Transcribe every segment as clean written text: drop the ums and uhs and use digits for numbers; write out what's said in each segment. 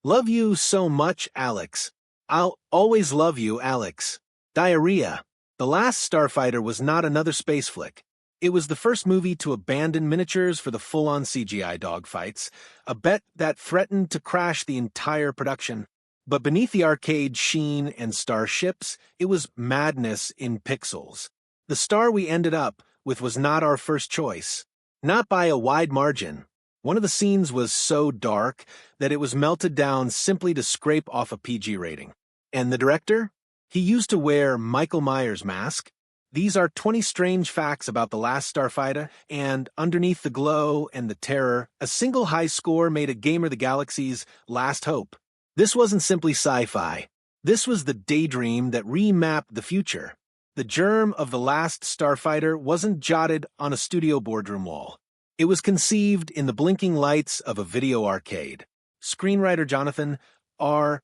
Love you so much, Alex. I'll always love you, Alex. Diarrhea. The Last Starfighter was not another space flick. It was the first movie to abandon miniatures for the full-on CGI dogfights, a bet that threatened to crash the entire production. But beneath the arcade sheen and starships, it was madness in pixels. The star we ended up with was not our first choice. Not by a wide margin. One of the scenes was so dark that it was melted down simply to scrape off a PG rating. And the director? He used to wear Michael Myers' mask. These are 20 strange facts about The Last Starfighter, and underneath the glow and the terror, a single high score made a Gamer the Galaxy's last hope. This wasn't simply sci-fi. This was the daydream that remapped the future. The germ of The Last Starfighter wasn't jotted on a studio boardroom wall. It was conceived in the blinking lights of a video arcade. Screenwriter Jonathan R.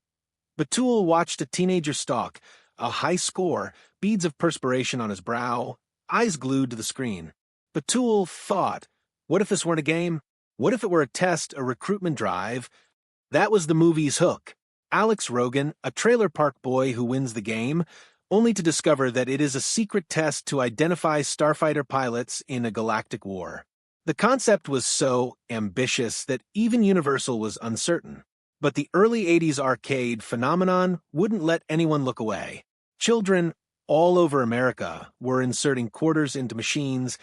Batul watched a teenager stalk, a high score, beads of perspiration on his brow, eyes glued to the screen. Batul thought, what if this weren't a game? What if it were a test, a recruitment drive? That was the movie's hook. Alex Rogan, a trailer park boy who wins the game, only to discover that it is a secret test to identify starfighter pilots in a galactic war. The concept was so ambitious that even Universal was uncertain. But the early 80s arcade phenomenon wouldn't let anyone look away. Children all over America were inserting quarters into machines,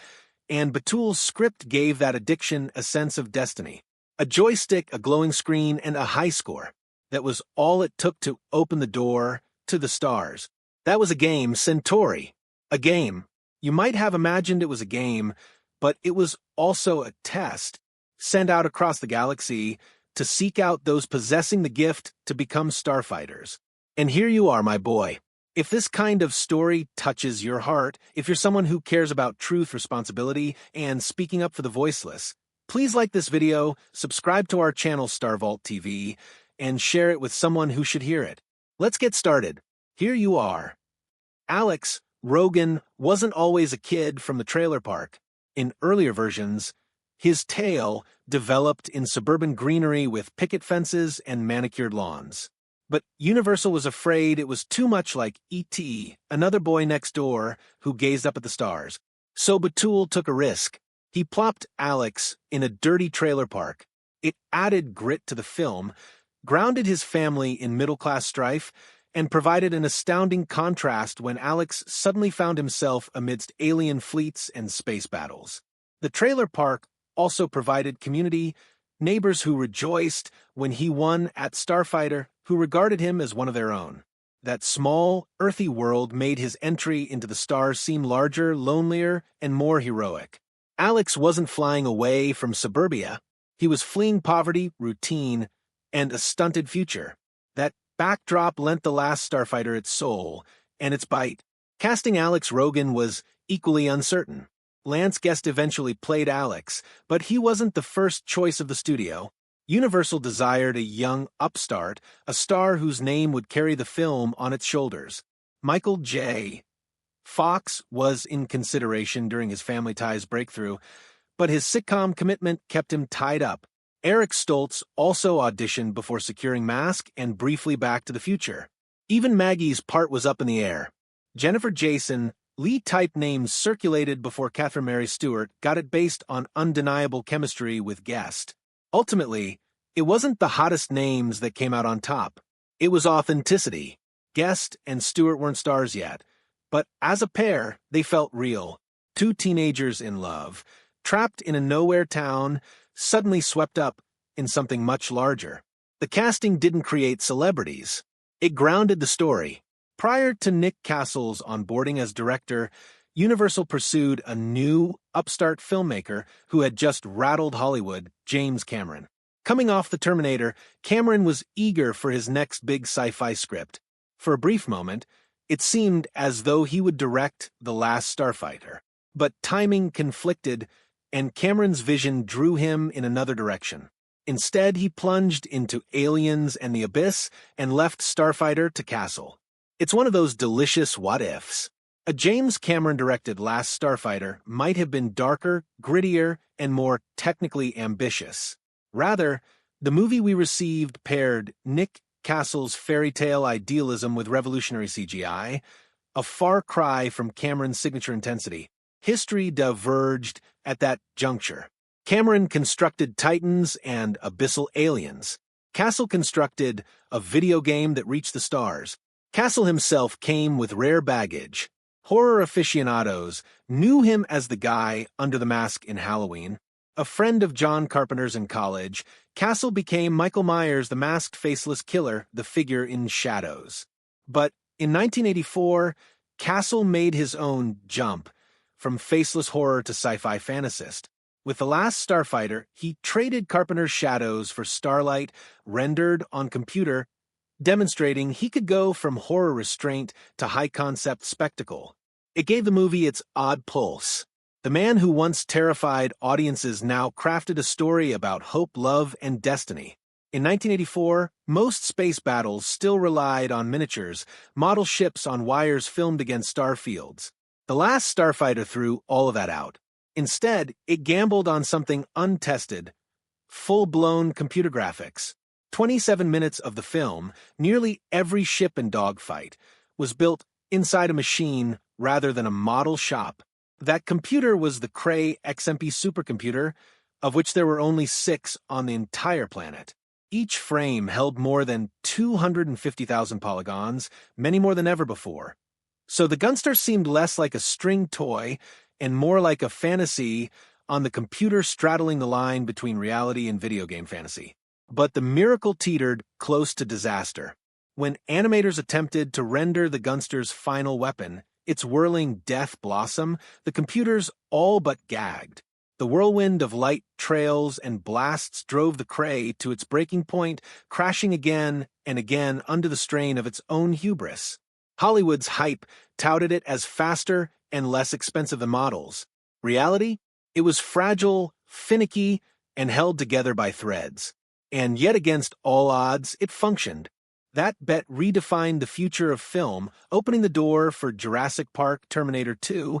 and Batul's script gave that addiction a sense of destiny. A joystick, a glowing screen, and a high score. That was all it took to open the door to the stars. That was a game, Centauri. A game. You might have imagined it was a game, but it was also a test, sent out across the galaxy to seek out those possessing the gift to become starfighters. And here you are, my boy. If this kind of story touches your heart, if you're someone who cares about truth, responsibility, and speaking up for the voiceless, please like this video, subscribe to our channel StarVault TV, and share it with someone who should hear it. Let's get started. Here you are. Alex Rogan wasn't always a kid from the trailer park. In earlier versions, his tale developed in suburban greenery with picket fences and manicured lawns. But Universal was afraid it was too much like E.T., another boy next door who gazed up at the stars. So Batul took a risk. He plopped Alex in a dirty trailer park. It added grit to the film, grounded his family in middle-class strife, and provided an astounding contrast when Alex suddenly found himself amidst alien fleets and space battles. The trailer park also provided community, neighbors who rejoiced when he won at Starfighter, who regarded him as one of their own. That small, earthy world made his entry into the stars seem larger, lonelier, and more heroic. Alex wasn't flying away from suburbia. He was fleeing poverty, routine, and a stunted future. That backdrop lent The Last Starfighter its soul and its bite. Casting Alex Rogan was equally uncertain. Lance Guest eventually played Alex, but he wasn't the first choice of the studio. Universal desired a young upstart, a star whose name would carry the film on its shoulders. Michael J. Fox was in consideration during his Family Ties breakthrough, but his sitcom commitment kept him tied up. Eric Stoltz also auditioned before securing Mask and briefly Back to the Future. Even Maggie's part was up in the air. Jennifer Jason Lee-type names circulated before Catherine Mary Stewart got it based on undeniable chemistry with Guest. Ultimately, it wasn't the hottest names that came out on top. It was authenticity. Guest and Stewart weren't stars yet, but as a pair, they felt real. Two teenagers in love, trapped in a nowhere town, suddenly swept up in something much larger. The casting didn't create celebrities. It grounded the story. Prior to Nick Castle's onboarding as director, Universal pursued a new, upstart filmmaker who had just rattled Hollywood, James Cameron. Coming off The Terminator, Cameron was eager for his next big sci-fi script. For a brief moment, it seemed as though he would direct The Last Starfighter. But timing conflicted, and Cameron's vision drew him in another direction. Instead, he plunged into Aliens and the Abyss and left Starfighter to Castle. It's one of those delicious what-ifs. A James Cameron-directed Last Starfighter might have been darker, grittier, and more technically ambitious. Rather, The movie we received paired Nick Castle's fairy tale idealism with revolutionary CGI, a far cry from Cameron's signature intensity. History diverged at that juncture. Cameron constructed titans and abyssal aliens. Castle constructed a video game that reached the stars. Castle himself came with rare baggage. Horror aficionados knew him as the guy under the mask in Halloween. A friend of John Carpenter's in college, Castle became Michael Myers, the masked faceless killer, the figure in Shadows. But in 1984, Castle made his own jump from faceless horror to sci-fi fantasist. With The Last Starfighter, he traded Carpenter's Shadows for Starlight rendered on computer, demonstrating he could go from horror restraint to high-concept spectacle. It gave the movie its odd pulse. The man who once terrified audiences now crafted a story about hope, love, and destiny. In 1984, most space battles still relied on miniatures, model ships on wires filmed against star fields. The Last Starfighter threw all of that out. Instead, it gambled on something untested, full-blown computer graphics. 27 minutes of the film, nearly every ship and dogfight, was built inside a machine rather than a model shop. That computer was the Cray XMP supercomputer, of which there were only 6 on the entire planet. Each frame held more than 250,000 polygons, many more than ever before. So the Gunster seemed less like a string toy and more like a fantasy on the computer straddling the line between reality and video game fantasy. But the miracle teetered close to disaster. When animators attempted to render the Gunster's final weapon, its whirling death blossom, the computers all but gagged. The whirlwind of light trails and blasts drove the Cray to its breaking point, crashing again and again under the strain of its own hubris. Hollywood's hype touted it as faster and less expensive than models. Reality? It was fragile, finicky, and held together by threads. And yet against all odds, it functioned. That bet redefined the future of film, opening the door for Jurassic Park, Terminator 2,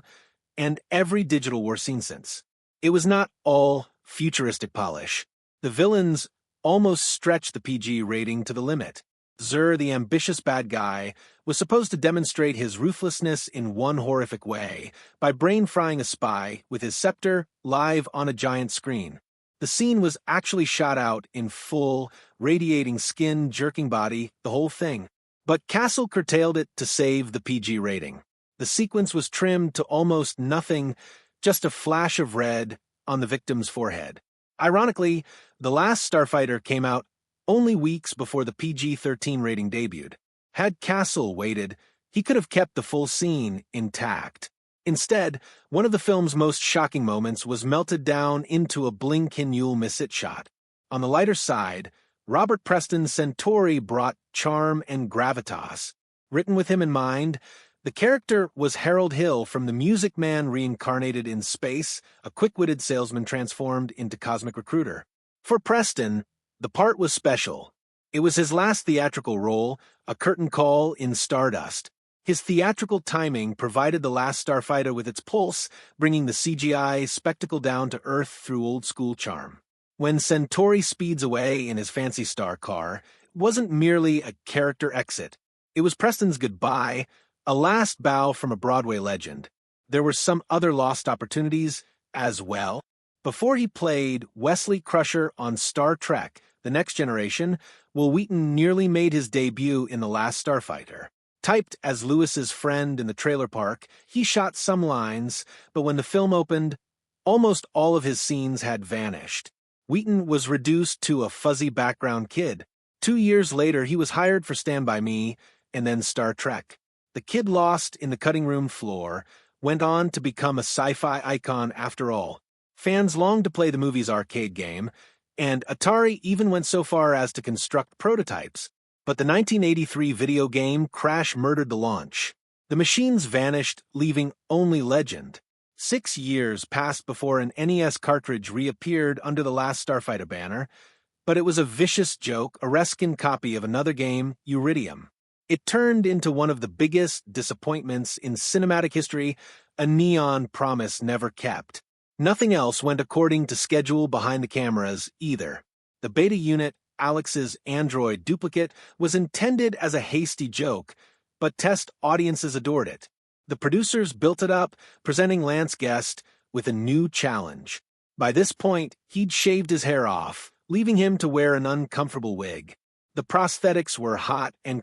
and every digital war scene since. It was not all futuristic polish. The villains almost stretched the PG rating to the limit. Zur, the ambitious bad guy, was supposed to demonstrate his ruthlessness in one horrific way, by brain-frying a spy with his scepter live on a giant screen. The scene was actually shot out in full, radiating skin, jerking body, the whole thing. But Castle curtailed it to save the PG rating. The sequence was trimmed to almost nothing, just a flash of red on the victim's forehead. Ironically, The Last Starfighter came out only weeks before the PG-13 rating debuted. Had Castle waited, he could have kept the full scene intact. Instead, one of the film's most shocking moments was melted down into a Blink-Hinule miss-it shot. On the lighter side, Robert Preston's Centauri brought charm and gravitas. Written with him in mind, the character was Harold Hill from The Music Man reincarnated in space, a quick-witted salesman transformed into cosmic recruiter. For Preston, the part was special. It was his last theatrical role, a curtain call in Stardust. His theatrical timing provided The Last Starfighter with its pulse, bringing the CGI spectacle down to earth through old-school charm. When Centauri speeds away in his fancy star car, it wasn't merely a character exit. It was Preston's goodbye, a last bow from a Broadway legend. There were some other lost opportunities as well. Before he played Wesley Crusher on Star Trek, The Next Generation, Wil Wheaton nearly made his debut in The Last Starfighter. Typed as Lewis's friend in the trailer park, he shot some lines, but when the film opened, almost all of his scenes had vanished. Wheaton was reduced to a fuzzy background kid. 2 years later, he was hired for Stand By Me and then Star Trek. The kid lost in the cutting room floor went on to become a sci-fi icon after all. Fans longed to play the movie's arcade game, and Atari even went so far as to construct prototypes. But the 1983 video game crash-murdered the launch. The machines vanished, leaving only legend. 6 years passed before an NES cartridge reappeared under the Last Starfighter banner, but it was a vicious joke, a reskin copy of another game, Uridium. It turned into one of the biggest disappointments in cinematic history, a neon promise never kept. Nothing else went according to schedule behind the cameras, either. The beta unit, Alex's android duplicate, was intended as a hasty joke, but test audiences adored it. The producers built it up, presenting Lance Guest with a new challenge. By this point, he'd shaved his hair off, leaving him to wear an uncomfortable wig. The prosthetics were hot and